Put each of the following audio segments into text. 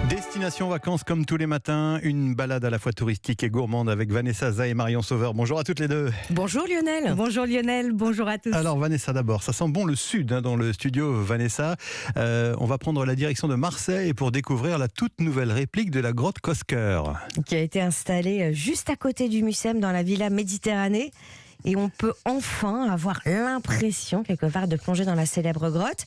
Destination vacances comme tous les matins, une balade à la fois touristique et gourmande avec Vanessa Zah et Marion Sauveur. Bonjour à toutes les deux. Bonjour Lionel. Bonjour Lionel, bonjour à tous. Alors Vanessa d'abord, ça sent bon le sud dans le studio Vanessa. On va prendre la direction de Marseille pour découvrir la toute nouvelle réplique de la grotte Cosquer. Qui a été installée juste à côté du Mucem dans la Villa Méditerranée. Et on peut enfin avoir l'impression, quelque part, de plonger dans la célèbre grotte.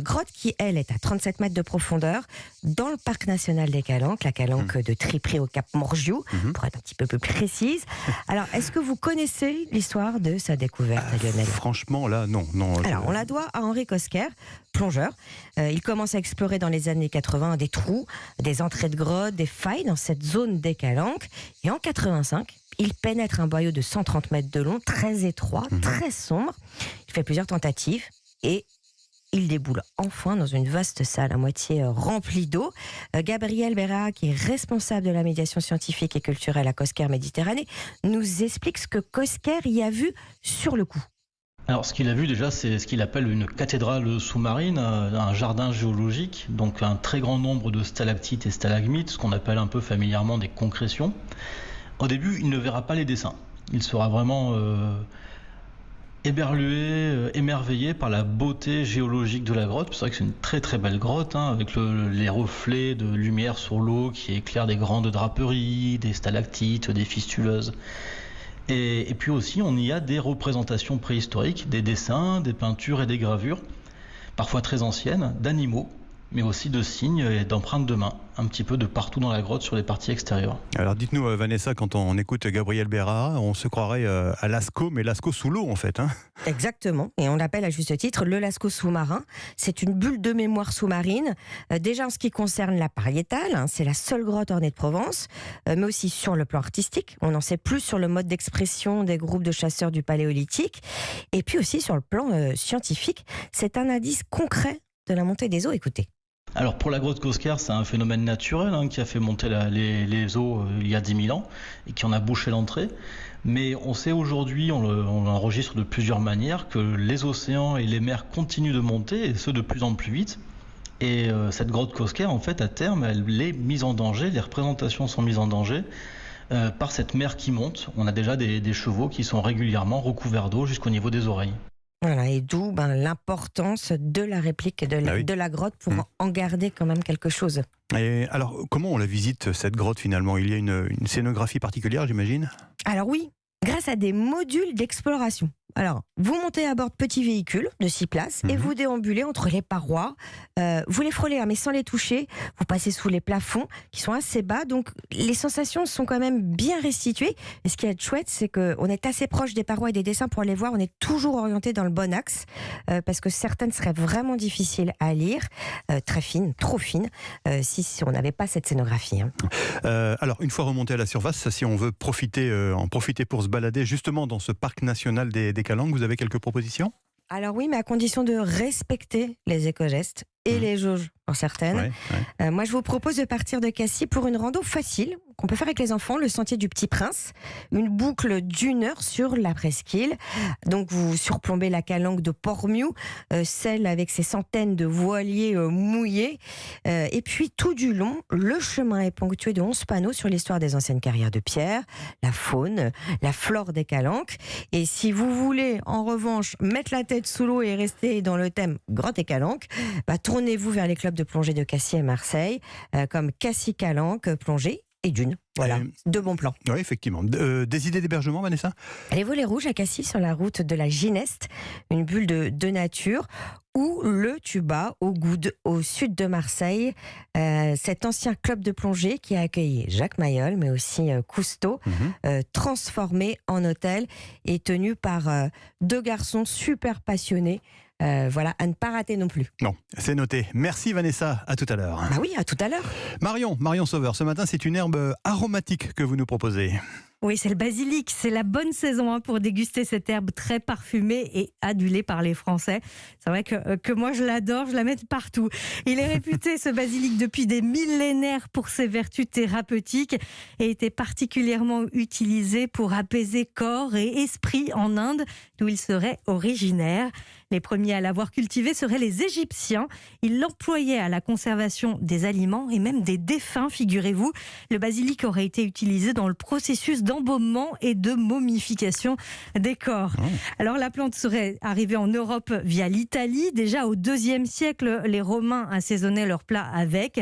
Grotte qui, elle, est à 37 mètres de profondeur, dans le parc national des Calanques, la Calanque de Tripri au Cap Morgiou, pour être un petit peu plus précise. Alors, est-ce que vous connaissez l'histoire de sa découverte, Lionel ? Franchement, là, non. Alors, on la doit à Henri Cosquer, plongeur. Il commence à explorer dans les années 80 des trous, des entrées de grottes, des failles dans cette zone des Calanques. Et en 85, il pénètre un boyau de 130 mètres de long, très étroit, très sombre. Il fait plusieurs tentatives et il déboule enfin dans une vaste salle à moitié remplie d'eau. Gabriel Berra, qui est responsable de la médiation scientifique et culturelle à Cosquer Méditerranée, nous explique ce que Cosquer y a vu sur le coup. Alors, ce qu'il a vu déjà, c'est ce qu'il appelle une cathédrale sous-marine, un jardin géologique, donc un très grand nombre de stalactites et stalagmites, ce qu'on appelle un peu familièrement des concrétions. Au début, il ne verra pas les dessins. Il sera vraiment éberlué, émerveillé par la beauté géologique de la grotte. C'est vrai que c'est une très très belle grotte, avec les reflets de lumière sur l'eau qui éclairent des grandes draperies, des stalactites, des fistuleuses. Et puis aussi, on y a des représentations préhistoriques, des dessins, des peintures et des gravures, parfois très anciennes, d'animaux, mais aussi de signes et d'empreintes de mains, un petit peu de partout dans la grotte sur les parties extérieures. Alors dites-nous Vanessa, quand on écoute Gabriel Berra, on se croirait à Lascaux, mais Lascaux sous l'eau en fait. Exactement, et on l'appelle à juste titre le Lascaux sous-marin. C'est une bulle de mémoire sous-marine. Déjà en ce qui concerne la pariétale, c'est la seule grotte ornée de Provence, mais aussi sur le plan artistique. On en sait plus sur le mode d'expression des groupes de chasseurs du Paléolithique, et puis aussi sur le plan scientifique. C'est un indice concret de la montée des eaux. Écoutez. Alors pour la grotte Cosquer, c'est un phénomène naturel qui a fait monter les eaux il y a 10 000 ans et qui en a bouché l'entrée. Mais on sait aujourd'hui, on l'enregistre de plusieurs manières, que les océans et les mers continuent de monter, et ce de plus en plus vite. Et cette grotte Cosquer, en fait, à terme, elle est mise en danger, les représentations sont mises en danger par cette mer qui monte. On a déjà des chevaux qui sont régulièrement recouverts d'eau jusqu'au niveau des oreilles. Voilà, et d'où l'importance de la réplique de la grotte pour en garder quand même quelque chose. Et alors, comment on la visite cette grotte finalement ? Il y a une scénographie particulière, j'imagine ? Alors oui, grâce à des modules d'exploration. Alors, vous montez à bord de petits véhicules de 6 places et vous déambulez entre les parois. Vous les frôlez, mais sans les toucher. Vous passez sous les plafonds qui sont assez bas. Donc, les sensations sont quand même bien restituées. Et ce qui est chouette, c'est qu'on est assez proche des parois et des dessins pour les voir. On est toujours orienté dans le bon axe parce que certaines seraient vraiment difficiles à lire. Très fines, trop fines, si on n'avait pas cette scénographie. Alors, une fois remonté à la surface, si on veut en profiter pour se balader justement dans ce parc national des Calanques, vous avez quelques propositions ? Alors oui, mais à condition de respecter les éco-gestes et les jauges pour certaines. Moi, je vous propose de partir de Cassis pour une rando facile qu'on peut faire avec les enfants, le sentier du Petit Prince, une boucle d'1 heure sur la presqu'île. Donc vous surplombez la Calanque de Portmiou, celle avec ses centaines de voiliers mouillés. Et puis tout du long, le chemin est ponctué de 11 panneaux sur l'histoire des anciennes carrières de pierre, la faune, la flore des Calanques. Et si vous voulez, en revanche, mettre la tête sous l'eau et rester dans le thème grotte et Calanques, tournez-vous vers les clubs de plongée de Cassis et Marseille, comme Cassis Calanques, plongée et dunes. Voilà, 2 bons plans. Oui, effectivement. Des idées d'hébergement, Vanessa ? Les volets rouges à Cassis sur la route de la Gineste, une bulle de nature, ou le Tuba au Goude, au sud de Marseille, cet ancien club de plongée qui a accueilli Jacques Mayol, mais aussi Cousteau, transformé en hôtel et tenu par 2 garçons super passionnés. Voilà, à ne pas rater non plus. Non, c'est noté. Merci Vanessa, à tout à l'heure. Bah oui, à tout à l'heure. Marion Sauveur, ce matin, c'est une herbe aromatique que vous nous proposez. Oui, c'est le basilic. C'est la bonne saison pour déguster cette herbe très parfumée et adulée par les Français. C'est vrai que moi, je l'adore, je la mets partout. Il est réputé, ce basilic, depuis des millénaires pour ses vertus thérapeutiques et était particulièrement utilisé pour apaiser corps et esprit en Inde, d'où il serait originaire. Les premiers à l'avoir cultivé seraient les Égyptiens. Ils l'employaient à la conservation des aliments et même des défunts, figurez-vous. Le basilic aurait été utilisé dans le processus d'embaumement et de momification des corps. Alors la plante serait arrivée en Europe via l'Italie. Déjà au IIe siècle, les Romains assaisonnaient leurs plats avec.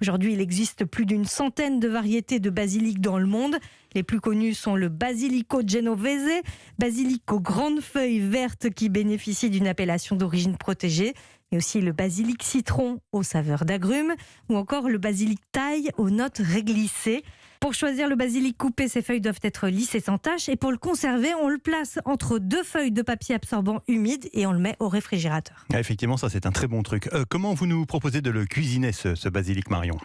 Aujourd'hui, il existe plus d'une centaine de variétés de basilic dans le monde. Les plus connus sont le Basilico genovese, basilic aux grandes feuilles vertes qui bénéficie d'une appellation d'origine protégée, mais aussi le basilic citron aux saveurs d'agrumes, ou encore le basilic thaï aux notes réglissées. Pour choisir le basilic coupé, ses feuilles doivent être lisses et sans tache. Et pour le conserver, on le place entre 2 feuilles de papier absorbant humide et on le met au réfrigérateur. Effectivement, ça c'est un très bon truc. Comment vous nous proposez de le cuisiner, ce basilic, Marion ?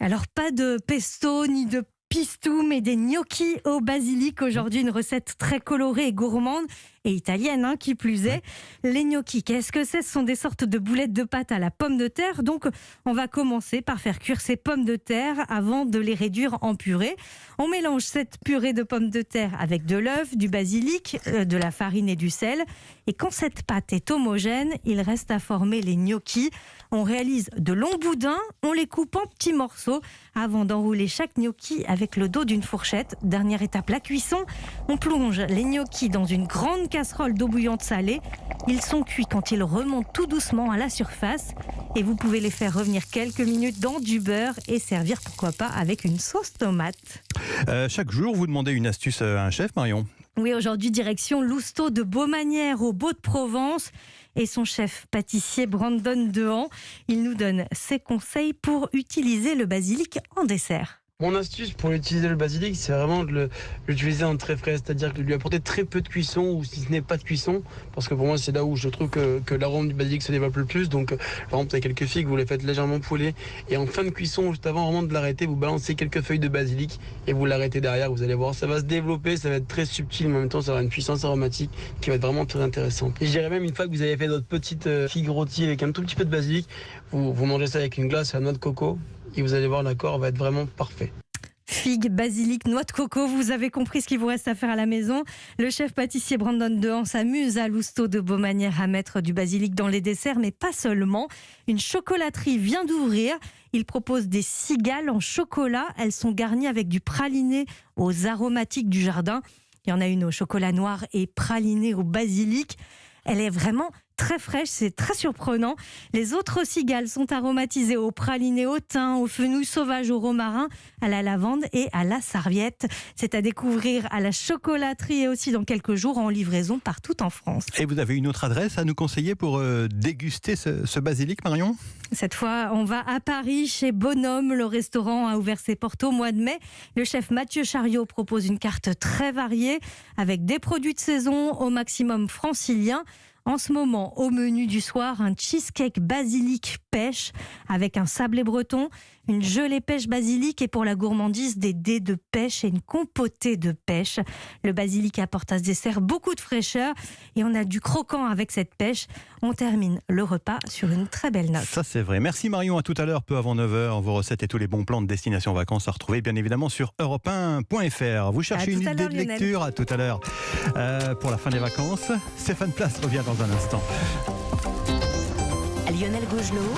Alors pas de pesto ni de pistou, mais des gnocchis au basilic. Aujourd'hui, une recette très colorée et gourmande et italienne, qui plus est. Les gnocchis, qu'est-ce que c'est ? Ce sont des sortes de boulettes de pâte à la pomme de terre. Donc, on va commencer par faire cuire ces pommes de terre avant de les réduire en purée. On mélange cette purée de pommes de terre avec de l'œuf, du basilic, de la farine et du sel. Et quand cette pâte est homogène, il reste à former les gnocchis. On réalise de longs boudins, on les coupe en petits morceaux avant d'enrouler chaque gnocchi avec le dos d'une fourchette. Dernière étape, la cuisson. On plonge les gnocchis dans une grande casserole d'eau bouillante salée. Ils sont cuits quand ils remontent tout doucement à la surface. Et vous pouvez les faire revenir quelques minutes dans du beurre et servir, pourquoi pas, avec une sauce tomate. Chaque jour, vous demandez une astuce à un chef, Marion ? Oui, aujourd'hui, direction Lousteau de Beaumanière, au Beau-de-Provence. Et son chef pâtissier Brandon Dehan, il nous donne ses conseils pour utiliser le basilic en dessert. Mon astuce pour utiliser le basilic, c'est vraiment de l'utiliser en très frais, c'est-à-dire de lui apporter très peu de cuisson ou si ce n'est pas de cuisson, parce que pour moi c'est là où je trouve que l'arôme du basilic se développe le plus. Donc par exemple, avec quelques figues, vous les faites légèrement pouler et en fin de cuisson, juste avant vraiment de l'arrêter, vous balancez quelques feuilles de basilic et vous l'arrêtez derrière. Vous allez voir, ça va se développer, ça va être très subtil, mais en même temps ça aura une puissance aromatique qui va être vraiment très intéressante. Et je dirais même, une fois que vous avez fait votre petite figue rôtie avec un tout petit peu de basilic, vous mangez ça avec une glace à noix de coco. Et vous allez voir, l'accord va être vraiment parfait. Figues, basilic, noix de coco, vous avez compris ce qu'il vous reste à faire à la maison. Le chef pâtissier Brandon Dehan s'amuse à Lousteau de Beaumanière à mettre du basilic dans les desserts, mais pas seulement. Une chocolaterie vient d'ouvrir. Il propose des cigales en chocolat. Elles sont garnies avec du praliné aux aromatiques du jardin. Il y en a une au chocolat noir et pralinée au basilic. Elle est vraiment très fraîche, c'est très surprenant. Les autres cigales sont aromatisées au praliné, au thym, au fenouil sauvage, au romarin, à la lavande et à la sarriette. C'est à découvrir à la chocolaterie et aussi dans quelques jours en livraison partout en France. Et vous avez une autre adresse à nous conseiller pour déguster ce basilic, Marion ? Cette fois, on va à Paris, chez Bonhomme. Le restaurant a ouvert ses portes au mois de mai. Le chef Mathieu Chariot propose une carte très variée avec des produits de saison au maximum francilien. En ce moment, au menu du soir, un cheesecake basilic pêche avec un sablé breton, une gelée pêche basilic et pour la gourmandise, des dés de pêche et une compotée de pêche. Le basilic apporte à ce dessert beaucoup de fraîcheur et on a du croquant avec cette pêche. On termine le repas sur une très belle note. Ça c'est vrai. Merci Marion, à tout à l'heure, peu avant 9h. Vos recettes et tous les bons plans de destination vacances à retrouver bien évidemment sur europe1.fr. Vous cherchez une idée de lecture, à tout à l'heure pour la fin des vacances. Stéphane Place revient dans un instant. Lionel Gougelot.